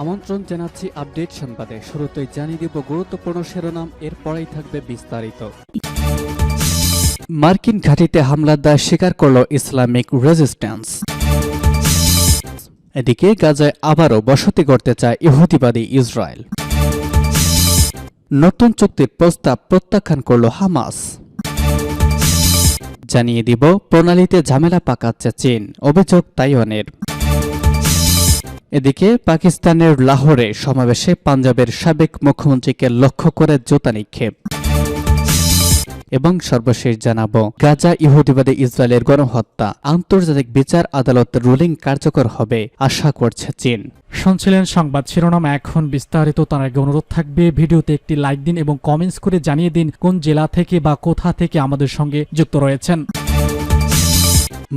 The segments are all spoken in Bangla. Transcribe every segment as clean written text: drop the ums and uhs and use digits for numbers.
আমন্ত্রণ জানাচ্ছি আপডেট সংবাদে। শুরুতেই জানিয়ে দিব গুরুত্বপূর্ণ শিরোনাম, এরপরেই থাকবে বিস্তারিত। মার্কিন ঘাঁটিতে হামলার দায় স্বীকার করল ইসলামিক রেজিস্ট্যান্স। এদিকে গাজায় আবারও বসতি করতে চায় ইহুদিবাদী ইসরায়েল। নতুন চুক্তির প্রস্তাব প্রত্যাখ্যান করল হামাস। জানিয়ে দিব প্রণালীতে ঝামেলা পাকাচ্ছে চীন, অভিযোগ তাইওয়ানের। এদিকে পাকিস্তানের লাহোরে সমাবেশে পাঞ্জাবের সাবেক মুখ্যমন্ত্রীকে লক্ষ্য করে জুতা নিক্ষেপ। এবং সর্বশেষ জানাবো গাজা ইহুদিবাদী ইসরায়েলের গণহত্যা, আন্তর্জাতিক বিচার আদালতের রুলিং কার্যকর হবে আশা করছে চীন। শুনছিলেন সংবাদ শিরোনাম, এখন বিস্তারিত। তার আগে অনুরোধ থাকবে ভিডিওতে একটি লাইক দিন এবং কমেন্টস করে জানিয়ে দিন কোন জেলা থেকে বা কোথা থেকে আমাদের সঙ্গে যুক্ত রয়েছেন।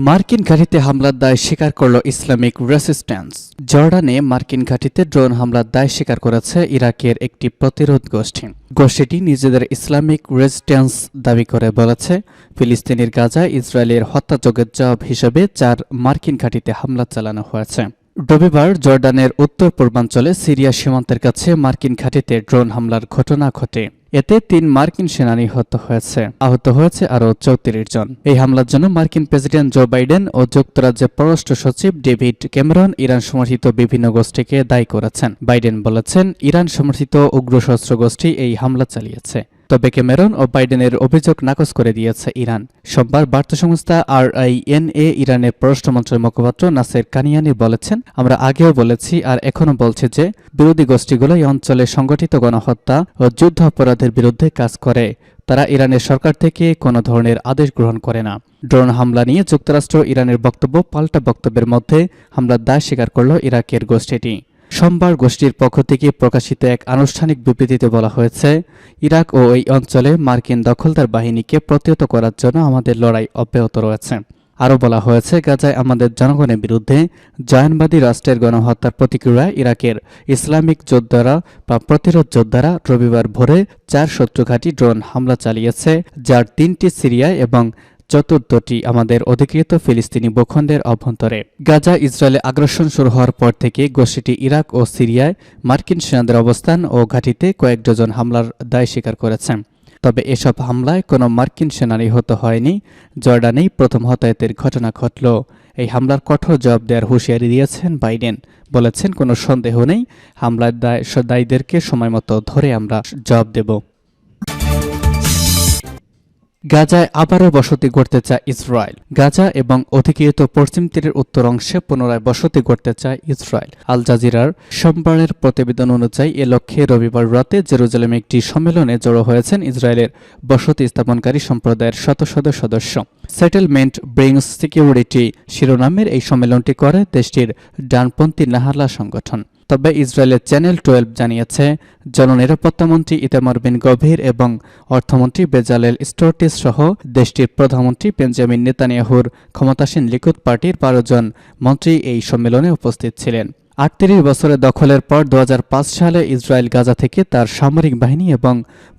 মার্কিন ঘাঁটিতে হামলার দায় স্বীকার করল ইসলামিক রেসিস্ট্যান্স। জর্ডানে মার্কিন ঘাঁটিতে ড্রোন হামলার দায় স্বীকার করেছে ইরাকের একটি প্রতিরোধ গোষ্ঠী। গোষ্ঠীটি নিজেদের ইসলামিক রেজিস্ট্যান্স দাবি করে বলেছে, ফিলিস্তিনের গাজায় ইসরায়েলের হত্যাযজ্ঞের জবাব হিসেবে 4 মার্কিন ঘাঁটিতে হামলা চালানো হয়েছে। রবিবার জর্ডানের উত্তর পূর্বাঞ্চলে সিরিয়া সীমান্তের কাছে মার্কিন ঘাঁটিতে ড্রোন হামলার ঘটনা ঘটে। এতে 3 মার্কিন সেনা নিহত হয়েছে, আহত হয়েছে আরও 34 জন। এই হামলার জন্য মার্কিন প্রেসিডেন্ট জো বাইডেন ও যুক্তরাজ্যের পররাষ্ট্র সচিব ডেভিড ক্যামেরন ইরান সমর্থিত বিভিন্ন গোষ্ঠীকে দায়ী করেছেন। বাইডেন বলেছেন, ইরান সমর্থিত উগ্রশস্ত্র গোষ্ঠী এই হামলা চালিয়েছে। তবে ক্যামেরন ও বাইডেনের অভিযোগ নাকচ করে দিয়েছে ইরান। সোমবার বার্তা সংস্থা RINA ইরানের পররাষ্ট্র মন্ত্রণালয়ের মুখপাত্র নাসের কানিয়ানি বলেছেন, আমরা আগেও বলেছি আর এখনও বলছি যে বিরোধী গোষ্ঠীগুলো এই অঞ্চলে সংগঠিত গণহত্যা ও যুদ্ধ অপরাধের বিরুদ্ধে কাজ করে। তারা ইরানের সরকার থেকে কোনো ধরনের আদেশ গ্রহণ করে না। ড্রোন হামলা নিয়ে যুক্তরাষ্ট্র ইরানের বক্তব্য পাল্টা বক্তব্যের মধ্যে হামলার দায় স্বীকার করল ইরাকের গোষ্ঠীটি। সোমবার গোষ্ঠীর পক্ষ থেকে প্রকাশিত এক আনুষ্ঠানিক বিবৃতিতে বলা হয়েছে, ইরাক ও এই অঞ্চলে মার্কিন দখলদার বাহিনীকে প্রতিহত করার জন্য আমাদের লড়াই অব্যাহত রয়েছে। আরও বলা হয়েছে, গাজায় আমাদের জনগণের বিরুদ্ধে জায়নবাদী রাষ্ট্রের গণহত্যার প্রতিক্রিয়ায় ইরাকের ইসলামিক যোদ্ধারা বা প্রতিরোধ যোদ্ধারা রবিবার ভোরে 4 শত্রুঘাঁটি ড্রোন হামলা চালিয়েছে, যার 3টি সিরিয়ায় এবং 4টি আমাদের অধিকৃত ফিলিস্তিনি ভূখণ্ডের অভ্যন্তরে। গাজা ইসরায়েলে আগ্রাসন শুরু হওয়ার পর থেকে গোষ্ঠীটি ইরাক ও সিরিয়ায় মার্কিন সেনাদের অবস্থান ও ঘাঁটিতে কয়েক ডজন হামলার দায় স্বীকার করেছে। তবে এসব হামলায় কোনো মার্কিন সেনা নিহত হয়নি। জর্ডানেই প্রথম হতাহতের ঘটনা ঘটল। এই হামলার কঠোর জবাব দেওয়ার হুঁশিয়ারি দিয়েছেন বাইডেন। বলেছেন, কোনো সন্দেহ নেই, হামলার দায়ীদেরকে সময়মতো ধরে আমরা জবাব দেব। গাজায় আবারও বসতি গড়তে চায় ইসরায়েল। গাজা এবং অধিকৃত পশ্চিম তীরের উত্তর অংশে পুনরায় বসতি গড়তে চায় ইসরায়েল। আল জাজিরার সোমবারের প্রতিবেদন অনুযায়ী এ লক্ষ্যে রবিবার রাতে জেরুজালেমে একটি সম্মেলনে জড়ো হয়েছেন ইসরায়েলের বসতি স্থাপনকারী সম্প্রদায়ের শত শত সদস্য। সেটেলমেন্ট ব্রিংস সিকিউরিটি শিরোনামের এই সম্মেলনটি করে দেশটির ডানপন্থী নাহালা সংগঠন। তবে ইসরায়েলের চ্যানেল 12 জানিয়েছে, জননিরাপত্তামন্ত্রী ইতামার বিন গভীর এবং অর্থমন্ত্রী বেজালেল স্টোরটিস সহ দেশটির প্রধানমন্ত্রী বেঞ্জামিন নেতানিয়াহুর ক্ষমতাসীন লিকুদ পার্টির 12 জন মন্ত্রী এই সম্মেলনে উপস্থিত ছিলেন। 38 বছরের দখলের পর 2005 সালে ইসরায়েল গাজা থেকে তার সামরিক বাহিনী এবং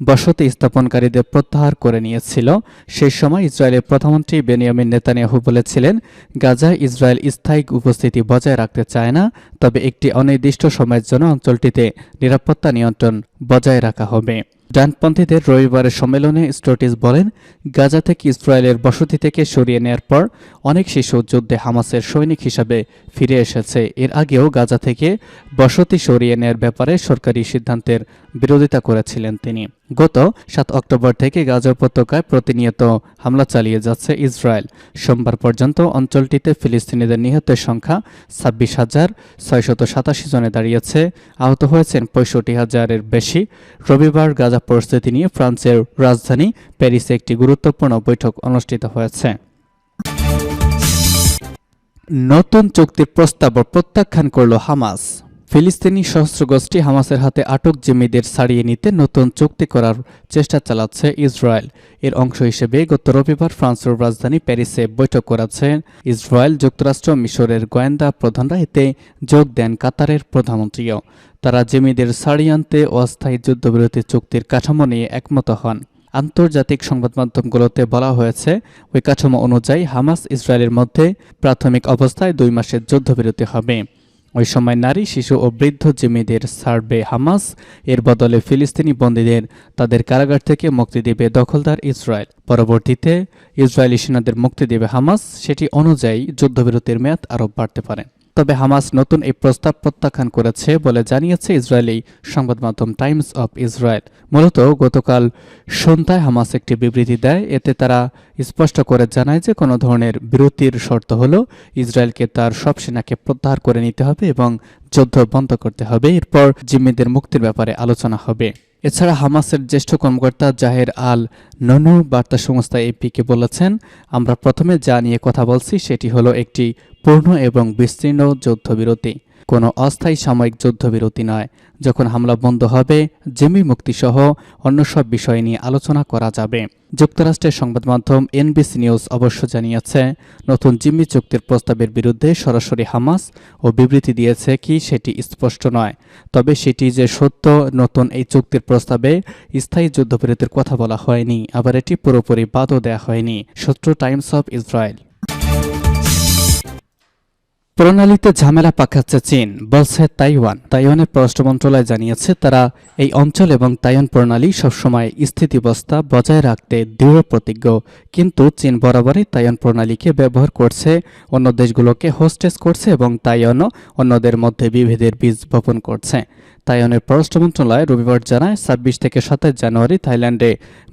বসতি স্থাপনকারীদের প্রত্যাহার করে নিয়েছিল। সেই সময় ইসরায়েলের প্রধানমন্ত্রী বেনিয়ামিন নেতানিয়াহু বলেছিলেন, গাজায় ইসরায়েল স্থায়ী উপস্থিতি বজায় রাখতে চায় না, তবে একটি অনির্দিষ্ট সময়ের জন্য অঞ্চলটিতে নিরাপত্তা নিয়ন্ত্রণ বজায় রাখা হবে। ডানপন্থীদের রবিবারের সম্মেলনে স্টোরটিস বলেন, গাজা থেকে ইসরায়েলের বসতি থেকে সরিয়ে নেয়ার পর অনেক শিশু যুদ্ধে হামাসের সৈনিক হিসাবে ফিরে এসেছে। এর আগেও গাজা থেকে বসতি সরিয়ে নেয়ার ব্যাপারে সরকারি সিদ্ধান্তের বিরোধিতা করেছিলেন তিনি। গত 7 অক্টোবর থেকে গাজা উপত্যকায় প্রতিনিয়ত হামলা চালিয়ে যাচ্ছে ইসরায়েল। সোমবার পর্যন্ত অঞ্চলটিতে ফিলিস্তিনিদের নিহতের সংখ্যা 26,687 জনে দাঁড়িয়েছে। আহত হয়েছেন 65,000-এর বেশি। রবিবার গাজা পরিস্থিতি নিয়ে ফ্রান্সের রাজধানী প্যারিসে একটি গুরুত্বপূর্ণ বৈঠক অনুষ্ঠিত হয়েছে। নতুন চুক্তির প্রস্তাব প্রত্যাখ্যান করল হামাস। ফিলিস্তিনি সশস্ত্র গোষ্ঠী হামাসের হাতে আটক জিম্মিদের ছাড়িয়ে নিতে নতুন চুক্তি করার চেষ্টা চালাচ্ছে ইসরায়েল। এর অংশ হিসেবে গত রবিবার ফ্রান্সের রাজধানী প্যারিসে বৈঠক করেছেন ইসরায়েল, যুক্তরাষ্ট্র, মিশরের গোয়েন্দা প্রধানরা। এতে যোগ দেন কাতারের প্রধানমন্ত্রীও। তারা জিম্মিদের ছাড়িয়ে আনতে অস্থায়ী যুদ্ধবিরতি চুক্তির কাঠামো নিয়ে একমত হন। আন্তর্জাতিক সংবাদমাধ্যমগুলোতে বলা হয়েছে, ওই কাঠামো অনুযায়ী হামাস ইসরায়েলের মধ্যে প্রাথমিক অবস্থায় 2 মাসের যুদ্ধবিরতি হবে। ওই সময় নারী, শিশু ও বৃদ্ধ জিম্মিদের ছাড়বে হামাস, এর বদলে ফিলিস্তিনি বন্দীদের তাদের কারাগার থেকে মুক্তি দেবে দখলদার ইসরায়েল। পরবর্তীতে ইসরায়েলি সেনাদের মুক্তি দেবে হামাস, সেটি অনুযায়ী যুদ্ধবিরতির মেয়াদ আরও বাড়তে পারে। তবে হামাস নতুন এই প্রস্তাব প্রত্যাখ্যান করেছে বলে জানিয়েছে ইসরায়েলি সংবাদ মাধ্যম টাইমস অফ ইসরায়েল। মূলত গতকাল সন্ধ্যায় হামাস একটি বিবৃতি দেয়। এতে তারা স্পষ্ট করে জানায় যে কোনো ধরনের বিরতির শর্ত হলো ইসরায়েলকে তার সব সেনাকে প্রত্যাহার করে নিতে হবে এবং যুদ্ধ বন্ধ করতে হবে। এরপর জিম্মিদের মুক্তির ব্যাপারে আলোচনা হবে। এছাড়া হামাসের জ্যেষ্ঠ কর্মকর্তা জাহের আল ননু বার্তা সংস্থা এপিকে বলেছেন, আমরা প্রথমে যা নিয়ে কথা বলছি সেটি হলো একটি পূর্ণ এবং বিস্তীর্ণ যুদ্ধবিরতি, কোনো অস্থায়ী সাময়িক যুদ্ধবিরতি নয়। যখন হামলা বন্ধ হবে, জিম্মি মুক্তিসহ অন্য সব বিষয় নিয়ে আলোচনা করা যাবে। যুক্তরাষ্ট্রের সংবাদ মাধ্যম এনবিসি নিউজ অবশ্য জানিয়েছে, নতুন জিম্মি চুক্তির প্রস্তাবের বিরুদ্ধে সরাসরি হামাস ও বিবৃতি দিয়েছে কি সেটি স্পষ্ট নয়। তবে সেটি যে সত্য, নতুন এই চুক্তির প্রস্তাবে স্থায়ী যুদ্ধবিরতির কথা বলা হয়নি, আবার এটি পুরোপুরি বাদও দেওয়া হয়নি। সূত্র টাইমস অফ ইসরায়েল। প্রণালীতে ঝামেলা পাকাচ্ছে চীন, বলছে তাইওয়ান। তাইওয়ানের পররাষ্ট্র মন্ত্রণালয় জানিয়েছে তারা এই অঞ্চল এবং তাইওয়ান প্রণালী সবসময় স্থিতিবস্থা বজায় রাখতে দৃঢ় প্রতিজ্ঞ, কিন্তু চীন বরাবরই তাইওয়ান প্রণালীকে ব্যবহার করছে, অন্য দেশগুলোকে হোস্টেস করছে এবং তাইওয়ানও অন্যদের মধ্যে বিভেদের বীজ বপন করছে। তাইওয়ানের পররাষ্ট্র মন্ত্রণালয় রবিবার জানায়, ২৬ থেকে ২৭ জানুয়ারি থাইল্যান্ডে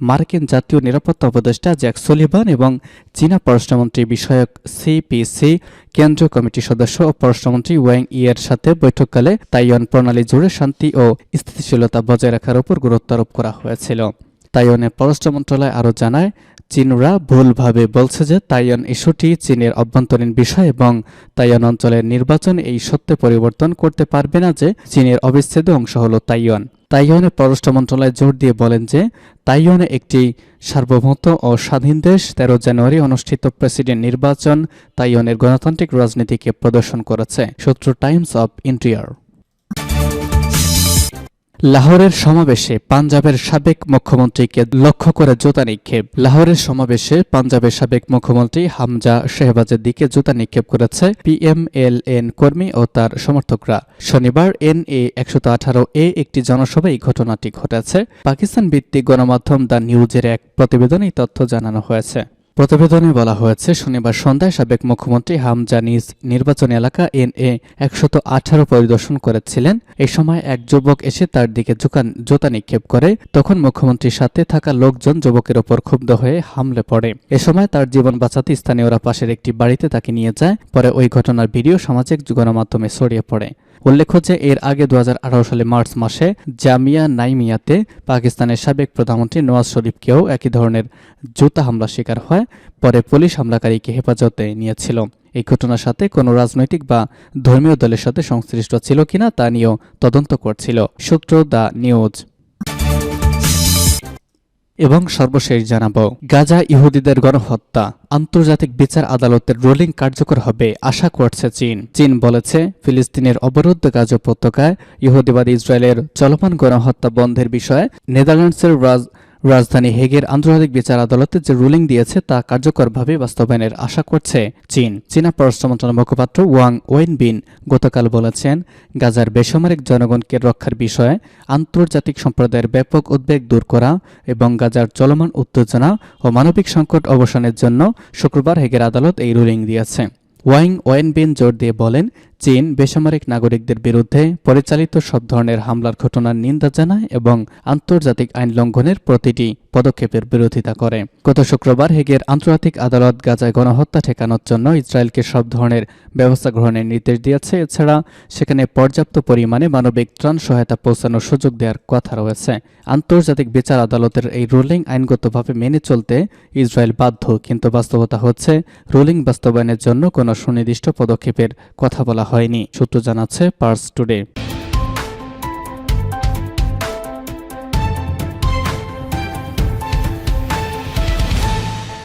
মার্কিন জাতীয় নিরাপত্তা উপদেষ্টা জ্যাক সুলিভান এবং চীনা পররাষ্ট্রমন্ত্রী বিষয়ক সিপিসি কেন্দ্রীয় কমিটির সদস্য ও পররাষ্ট্রমন্ত্রী ওয়াং ইয়ের সাথে বৈঠককালে তাইওয়ান প্রণালী জুড়ে শান্তি ও স্থিতিশীলতা বজায় রাখার উপর গুরুত্ব আরোপ করা হয়েছিল। তাইওয়ানের পররাষ্ট্র মন্ত্রণালয় আরও জানায়, চীনরা ভুলভাবে বলছে যে তাইওয়ান ইস্যুটি চীনের অভ্যন্তরীণ বিষয় এবং তাইওয়ান অঞ্চলের নির্বাচন এই সত্যে পরিবর্তন করতে পারবে না যে চীনের অবিচ্ছেদ্য অংশ হল তাইওয়ান। তাইওয়ানের পররাষ্ট্র মন্ত্রণালয় জোর দিয়ে বলেন যে তাইওয়ানে একটি সার্বভৌম ও স্বাধীন দেশ। ১৩ জানুয়ারি অনুষ্ঠিত প্রেসিডেন্ট নির্বাচন তাইওয়ানের গণতান্ত্রিক রাজনীতিকে প্রদর্শন করেছে। সূত্র টাইমস অফ ইন্ডিয়ার। লাহোরের সমাবেশে পাঞ্জাবের সাবেক মুখ্যমন্ত্রীকে লক্ষ্য করে জুতা নিক্ষেপ। লাহোরের সমাবেশে পাঞ্জাবের সাবেক মুখ্যমন্ত্রী হামজা শেহবাজের দিকে জুতা নিক্ষেপ করেছে পিএমএলএন কর্মী ও তার সমর্থকরা। শনিবার NA ১১৮ একটি জনসভায় এই ঘটনাটি ঘটেছে। পাকিস্তান ভিত্তিক গণমাধ্যম দ্য নিউজের এক প্রতিবেদনে এই তথ্য জানানো হয়েছে। প্রতিবেদনে বলা হয়েছে, শনিবার সন্ধ্যায় সাবেক মুখ্যমন্ত্রী হামজা নিজ নির্বাচনী এলাকা NA ১১৮ পরিদর্শন করেছিলেন। এই সময় এক যুবক এসে তার দিকে জুতা নিক্ষেপ করে। তখন মুখ্যমন্ত্রীর সাথে থাকা লোকজন যুবকের ওপর ক্ষুব্ধ হয়ে হামলে পড়ে। এ সময় তার জীবন বাঁচাতে স্থানীয়রা পাশের একটি বাড়িতে তাকে নিয়ে যায়। পরে ওই ঘটনার ভিডিও সামাজিক গণমাধ্যমে ছড়িয়ে পড়ে। উল্লেখ্য যে এর আগে ২০১৮ সালে মার্চ মাসে জামিয়া নাইমিয়াতে পাকিস্তানের সাবেক প্রধানমন্ত্রী নওয়াজ শরীফকেও একই ধরনের জুতা হামলা শিকার হয়। পরে পুলিশ হামলাকারীকে হেফাজতে নিয়েছিল। এই ঘটনার সাথে কোনো রাজনৈতিক বা ধর্মীয় দলের সাথে সংশ্লিষ্ট ছিল কিনা তা নিয়েও তদন্ত করছিল। সূত্র দ্য নিউজ। এবং সর্বশেষ জানাবো, গাজা ইহুদিদের গণহত্যা, আন্তর্জাতিক বিচার আদালতের রুলিং কার্যকর হবে আশা করছে চীন। চীন বলেছে, ফিলিস্তিনের অবরুদ্ধ গাজা উপত্যকায় ইহুদিবাদী ইসরায়েলের চলমান গণহত্যা বন্ধের বিষয়ে নেদারল্যান্ডসের রাজধানী হেগের আন্তর্জাতিক বিচার আদালতে যে রুলিং দিয়েছে তা কার্যকরভাবে বাস্তবায়নের আশা করছে চীন। চীনা পররাষ্ট্র মন্ত্রণালয়ের মুখপাত্র ওয়াং ওয়েনবিন গতকাল বলেছেন, গাজার বেসামরিক জনগণকে রক্ষার বিষয়ে আন্তর্জাতিক সম্প্রদায়ের ব্যাপক উদ্বেগ দূর করা এবং গাজার চলমান উত্তেজনা ও মানবিক সংকট অবসানের জন্য শুক্রবার হেগের আদালত এই রুলিং দিয়েছে। ওয়াং ওয়েনবিন জোর দিয়ে বলেন, চীন বেসামরিক নাগরিকদের বিরুদ্ধে পরিচালিত সব ধরনের হামলার ঘটনার নিন্দা জানায় এবং আন্তর্জাতিক আইন লঙ্ঘনের প্রতিটি পদক্ষেপের বিরোধিতা করে। গত শুক্রবার হেগের আন্তর্জাতিক আদালত গাজায় গণহত্যা ঠেকানোর জন্য ইসরায়েলকে সব ধরনের ব্যবস্থা গ্রহণের নির্দেশ দিয়েছে। এছাড়া সেখানে পর্যাপ্ত পরিমাণে মানবিক ত্রাণ সহায়তা পৌঁছানোর সুযোগ দেওয়ার কথা রয়েছে। আন্তর্জাতিক বিচার আদালতের এই রুলিং আইনগতভাবে মেনে চলতে ইসরায়েল বাধ্য, কিন্তু বাস্তবতা হচ্ছে রুলিং বাস্তবায়নের জন্য কোনো সুনির্দিষ্ট পদক্ষেপের কথা বলা হয়নি। সূত্র জানাচ্ছে পার্স টুডে।